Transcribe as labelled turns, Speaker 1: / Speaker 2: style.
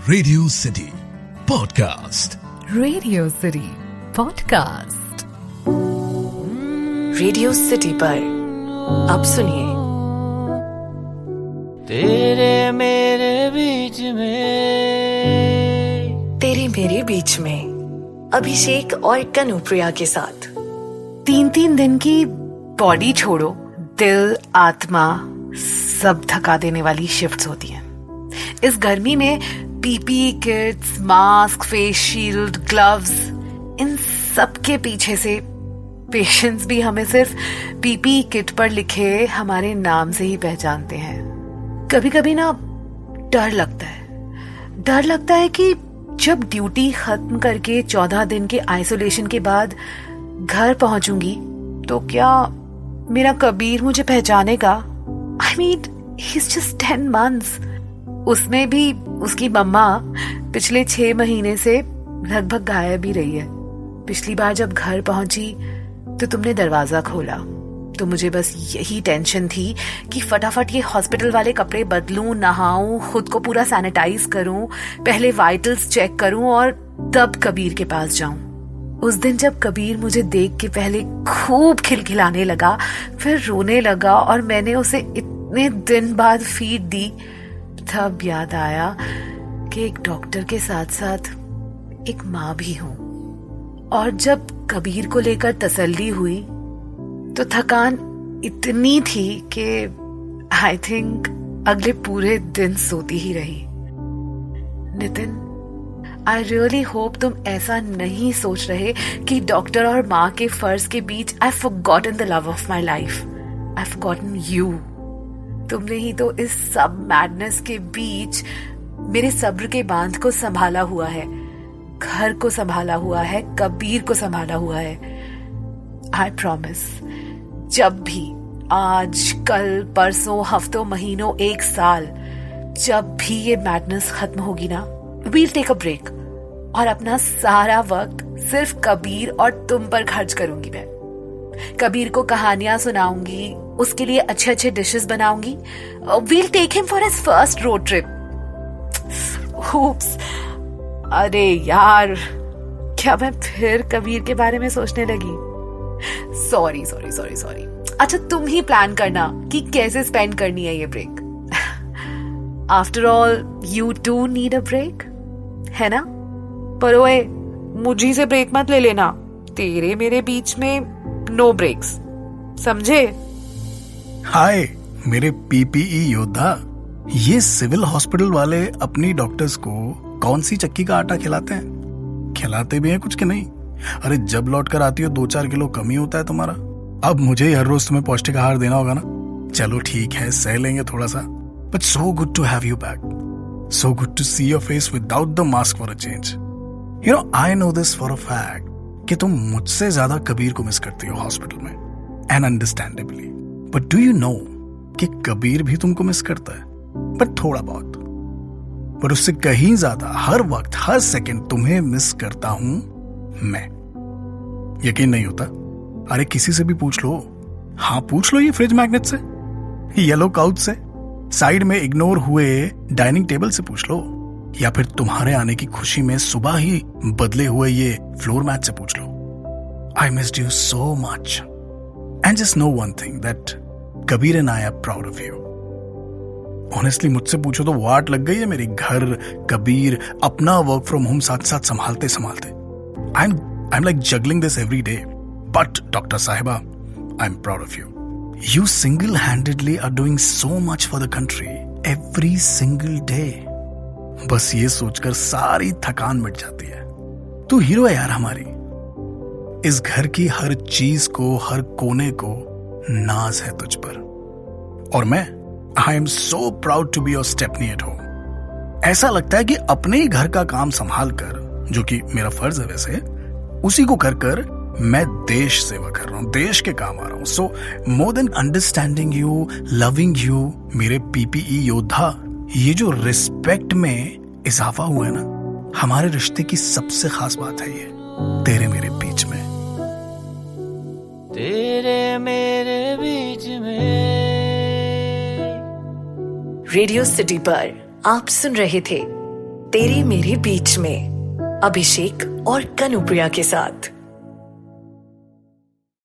Speaker 1: Radio city podcast.
Speaker 2: Radio city podcast.
Speaker 3: Radio city पर अब सुनिए
Speaker 4: तेरे मेरे बीच में,
Speaker 3: तेरे मेरे बीच में अभिषेक और कनुप्रिया के साथ
Speaker 2: 3 दिन की बॉडी छोड़ो, दिल आत्मा सब थका देने वाली शिफ्ट्स होती हैं। इस गर्मी में PPE kits, mask, face shield, gloves, इन सब के पीछे से पेशेंट्स भी हमें सिर्फ पीपीई किट पर लिखे हमारे नाम से ही पहचानते हैं। कभी कभी ना डर लगता है कि जब ड्यूटी खत्म करके 14 दिन के आइसोलेशन के बाद घर पहुंचूंगी तो क्या मेरा कबीर मुझे पहचानेगा? I mean he is just 10 months। उसमें भी उसकी मम्मा पिछले 6 महीने से लगभग गायब ही रही है। पिछली बार जब घर पहुंची तो तुमने दरवाजा खोला तो मुझे बस यही टेंशन थी कि फटाफट ये हॉस्पिटल वाले कपड़े बदलूं, नहाऊं, खुद को पूरा सैनिटाइज करूं, पहले वाइटल्स चेक करूं और तब कबीर के पास जाऊं। उस दिन जब कबीर मुझे देख के पहले खूब खिलखिलाने लगा, फिर रोने लगा और मैंने उसे इतने दिन बाद फीड दी, तब याद आया कि एक डॉक्टर के साथ साथ एक माँ भी हूं। और जब कबीर को लेकर तसल्ली हुई तो थकान इतनी थी कि आई थिंक अगले पूरे दिन सोती ही रही। नितिन, आई रियली होप तुम ऐसा नहीं सोच रहे कि डॉक्टर और माँ के फर्ज के बीच I forgotten the love of my life. I forgotten you. तुमने ही तो इस सब मैडनेस के बीच मेरे सब्र के बांध को संभाला हुआ है, घर को संभाला हुआ है, कबीर को संभाला हुआ है। आई प्रॉमिस, जब भी, आज, कल, परसों, हफ्तों, महीनों, 1 साल, जब भी ये मैडनेस खत्म होगी ना, वील टेक अ ब्रेक और अपना सारा वक्त सिर्फ कबीर और तुम पर खर्च करूंगी। मैं कबीर को कहानियां सुनाऊंगी, उसके लिए अच्छे अच्छे डिशेस बनाऊंगी। We'll take him for his first road trip. Oops, अरे यार, क्या मैं फिर कबीर के बारे में सोचने लगी? सॉरी। अच्छा, तुम ही प्लान करना कि कैसे स्पेंड करनी है ये break. After all you too need a break, है ना? पर ओए, मुझी से ब्रेक मत ले लेना। तेरे मेरे बीच में नो ब्रेक्स, समझे?
Speaker 5: हाय मेरे पीपीई योद्धा। ये सिविल हॉस्पिटल वाले अपनी डॉक्टर्स को कौन सी चक्की का आटा खिलाते हैं? खिलाते भी हैं कुछ कि नहीं? अरे जब लौट कर आती हो 2-4 किलो कम ही होता है तुम्हारा। अब मुझे हर रोज तुम्हें पौष्टिक आहार देना होगा ना? चलो ठीक है, सह लेंगे थोड़ा सा, but so good to have you back. So good to see your face without the mask for a change. You know, I know this for a fact कि तुम मुझसे ज्यादा कबीर को मिस करती हो हॉस्पिटल में, and understandably. But do you know कि कबीर भी तुमको मिस करता है, बट थोड़ा बहुत। पर उससे कहीं ज्यादा हर वक्त हर सेकंड तुम्हें मिस करता हूं मैं। यकीन नहीं होता? अरे किसी से भी पूछ लो। हाँ, पूछ लो ये फ्रिज मैग्नेट से, येलो काउच से, साइड में इग्नोर हुए डाइनिंग टेबल से पूछ लो, या फिर तुम्हारे आने की खुशी में सुबह ही बदले हुए ये फ्लोर मैट से पूछ लो। I missed you so much and just know one thing, that Kabir and I are proud of you. Honestly मुझसे पूछो तो वाट लग गई है मेरी। घर, कबीर, अपना वर्क फ्रॉम होम साथ साथ संभालते I am like juggling this every day. But doctor साहिबा, I am proud of you. You single handedly are doing so much for the country every single day. बस ये सोचकर सारी थकान मिट जाती है। तू हीरो है यार हमारी। इस घर की हर चीज को, हर कोने को नाज है तुझ पर। और मैं, I am so proud to be your stepney at home. ऐसा लगता है कि अपने ही घर का काम संभाल कर, जो कि मेरा फर्ज है वैसे, उसी को कर कर मैं देश सेवा कर रहा हूं, देश के काम आ रहा हूं। So more than understanding you, loving you, मेरे पीपीई योद्धा, ये जो रिस्पेक्ट में इजाफा हुआ है ना, हमारे रिश्ते की सबसे खास बात है ये, तेरे मेरे बीच में।
Speaker 4: तेरे मेरे बीच में।
Speaker 3: रेडियो सिटी पर आप सुन रहे थे तेरे मेरे बीच में, अभिषेक और कनुप्रिया के साथ।